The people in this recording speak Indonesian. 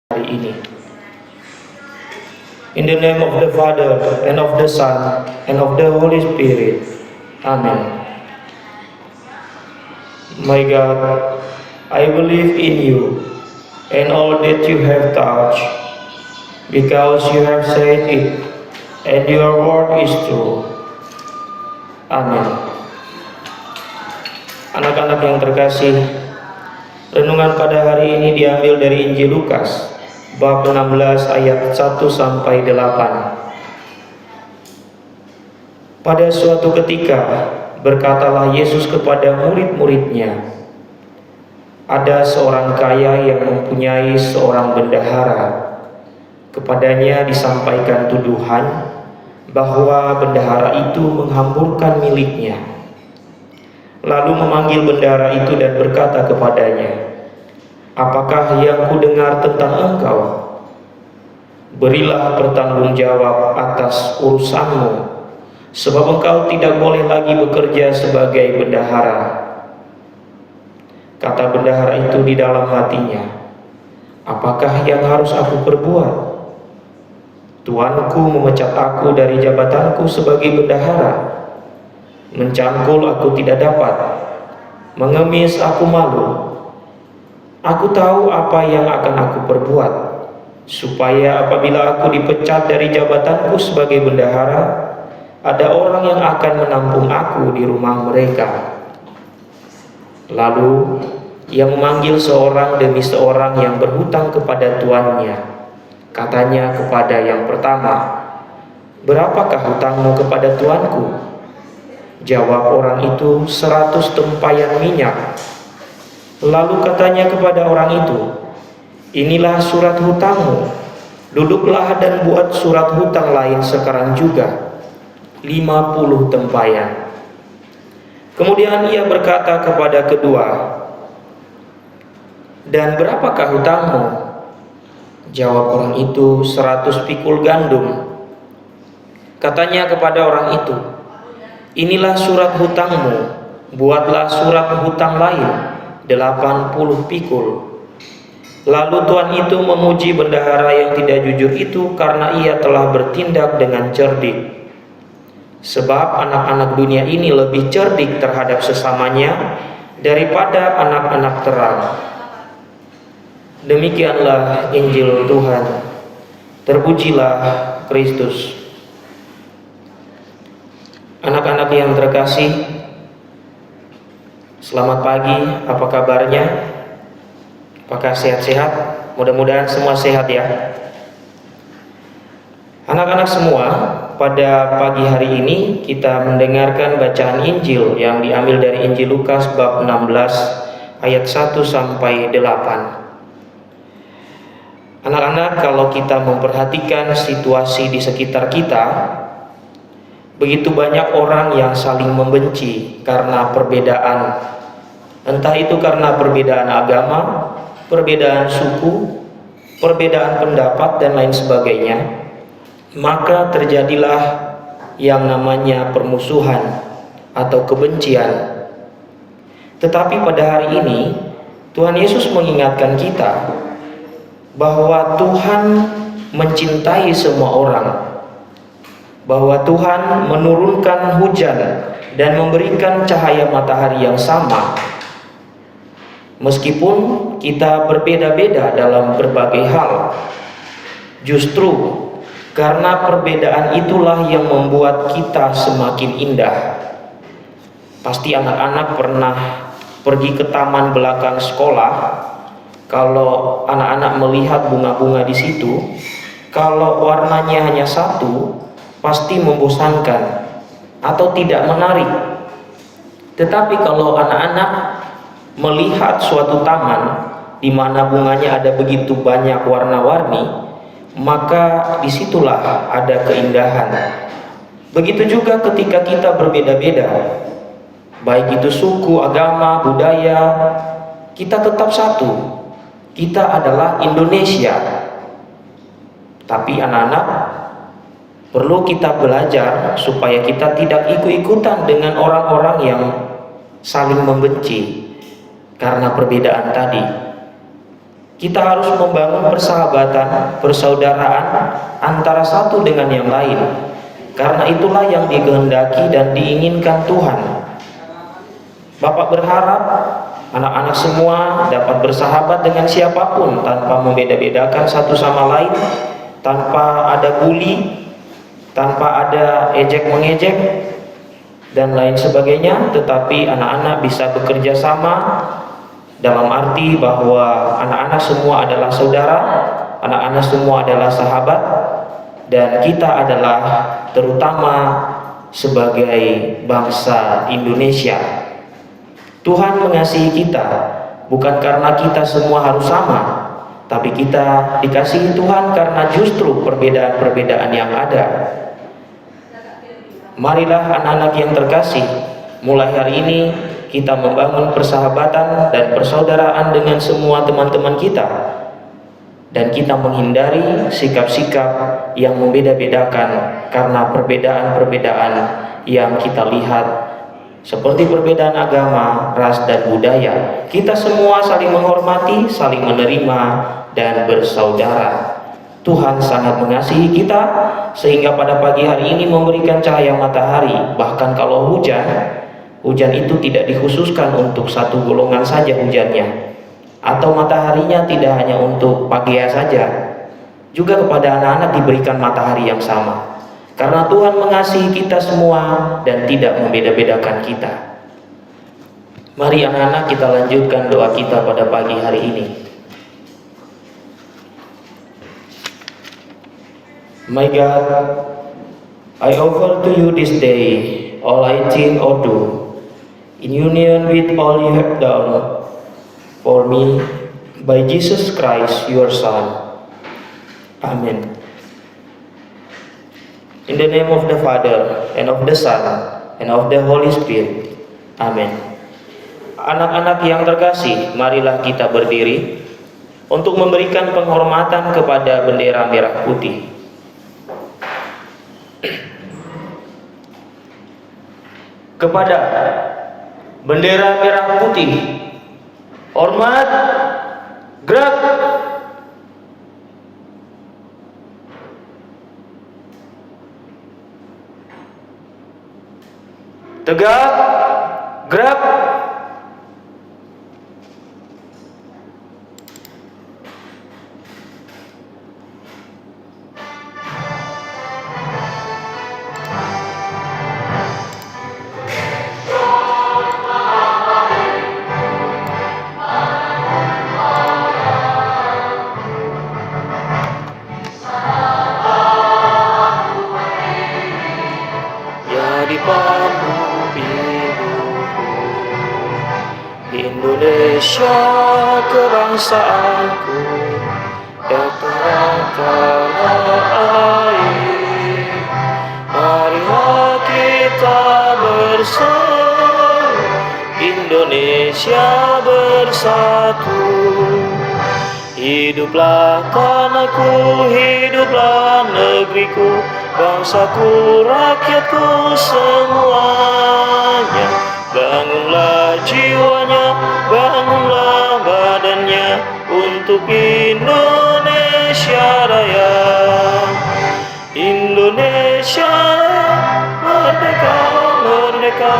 hari ini. In the name of the Father, and of the Son, and of the Holy Spirit. Amen. My God, I believe in you and all that you have touched, because you have said it, and your word is true. Amin. Anak-anak yang terkasih, renungan pada hari ini diambil dari Injil Lukas bab 16 ayat 1 sampai 8. Pada suatu ketika berkatalah Yesus kepada murid-muridnya, ada seorang kaya yang mempunyai seorang bendahara. Kepadanya disampaikan tuduhan bahwa bendahara itu menghamburkan miliknya. Lalu memanggil bendahara itu dan berkata kepadanya, "Apakah yang kudengar tentang engkau? Berilah pertanggungjawab atas urusanmu, sebab engkau tidak boleh lagi bekerja sebagai bendahara." Kata bendahara itu di dalam hatinya, "Apakah yang harus aku perbuat? Tuanku memecat aku dari jabatanku sebagai bendahara. Mencangkul aku tidak dapat, mengemis aku malu. Aku tahu apa yang akan aku perbuat, supaya apabila aku dipecat dari jabatanku sebagai bendahara, ada orang yang akan menampung aku di rumah mereka." Lalu ia memanggil seorang demi seorang yang berhutang kepada tuannya. Katanya kepada yang pertama, "Berapakah hutangmu kepada tuanku?" Jawab orang itu, 100 tempayan minyak. Lalu katanya kepada orang itu, "Inilah surat hutangmu. Duduklah dan buat surat hutang lain sekarang juga, 50 tempayan." Kemudian ia berkata kepada kedua, "Dan berapakah hutangmu?" Jawab orang itu, 100 pikul gandum. Katanya kepada orang itu, "Inilah surat hutangmu, buatlah surat hutang lain, 80 pikul." Lalu tuan itu memuji bendahara yang tidak jujur itu karena ia telah bertindak dengan cerdik. Sebab anak-anak dunia ini lebih cerdik terhadap sesamanya daripada anak-anak terang. Demikianlah Injil Tuhan. Terpujilah Kristus. Anak-anak yang terkasih, selamat pagi, apa kabarnya? Apakah sehat-sehat? Mudah-mudahan semua sehat ya. Anak-anak semua, pada pagi hari ini kita mendengarkan bacaan Injil yang diambil dari Injil Lukas bab 16 ayat 1 sampai 8. Anak-anak, kalau kita memperhatikan situasi di sekitar kita, begitu banyak orang yang saling membenci karena perbedaan. Entah itu karena perbedaan agama, perbedaan suku, perbedaan pendapat, dan lain sebagainya. Maka terjadilah yang namanya permusuhan atau kebencian. Tetapi pada hari ini Tuhan Yesus mengingatkan kita bahwa Tuhan mencintai semua orang, bahwa Tuhan menurunkan hujan dan memberikan cahaya matahari yang sama. Meskipun kita berbeda-beda dalam berbagai hal, justru karena perbedaan itulah yang membuat kita semakin indah. Pasti anak-anak pernah pergi ke taman belakang sekolah. Kalau anak-anak melihat bunga-bunga di situ, kalau warnanya hanya satu, pasti membosankan atau tidak menarik. Tetapi kalau anak-anak melihat suatu taman di mana bunganya ada begitu banyak warna-warni, maka disitulah ada keindahan. Begitu juga ketika kita berbeda-beda, baik itu suku, agama, budaya, kita tetap satu. Kita adalah Indonesia. Tapi anak-anak, perlu kita belajar supaya kita tidak ikut-ikutan dengan orang-orang yang saling membenci karena perbedaan tadi. Kita harus membangun persahabatan, persaudaraan antara satu dengan yang lain. Karena itulah yang dikehendaki dan diinginkan Tuhan. Bapak berharap anak-anak semua dapat bersahabat dengan siapapun tanpa membeda-bedakan satu sama lain, tanpa ada bully, tanpa ada ejek-mengejek dan lain sebagainya, tetapi anak-anak bisa bekerja sama dalam arti bahwa anak-anak semua adalah saudara, anak-anak semua adalah sahabat, dan kita adalah terutama sebagai bangsa Indonesia. Tuhan mengasihi kita bukan karena kita semua harus sama, tapi kita dikasihi Tuhan karena justru perbedaan-perbedaan yang ada. Marilah anak-anak yang terkasih, mulai hari ini kita membangun persahabatan dan persaudaraan dengan semua teman-teman kita, dan kita menghindari sikap-sikap yang membeda-bedakan karena perbedaan-perbedaan yang kita lihat seperti perbedaan agama, ras, dan budaya. Kita semua saling menghormati, saling menerima, dan bersaudara. Tuhan sangat mengasihi kita sehingga pada pagi hari ini memberikan cahaya matahari. Bahkan kalau hujan itu tidak dikhususkan untuk satu golongan saja hujannya, atau mataharinya tidak hanya untuk pagi saja, juga kepada anak-anak diberikan matahari yang sama. Karena Tuhan mengasihi kita semua dan tidak membeda-bedakan kita. Mari anak-anak kita lanjutkan doa kita pada pagi hari ini. My God, I offer to you this day all I think or do, in union with all you have done for me by Jesus Christ, your Son. Amen. In the name of the Father, and of the Son, and of the Holy Spirit. Amen. Anak-anak yang terkasih, marilah kita berdiri untuk memberikan penghormatan kepada bendera merah putih. Kepada bendera merah putih, hormat, gerak. Tegak, gerak. Indonesia kebangsaanku, tanah air. Marilah kita bersatu, Indonesia bersatu. Hiduplah tanahku, hiduplah negeriku, bangsaku, rakyatku semuanya. Bangunlah jiwanya, bangunlah badannya untuk Indonesia Raya. Indonesia merdeka, merdeka,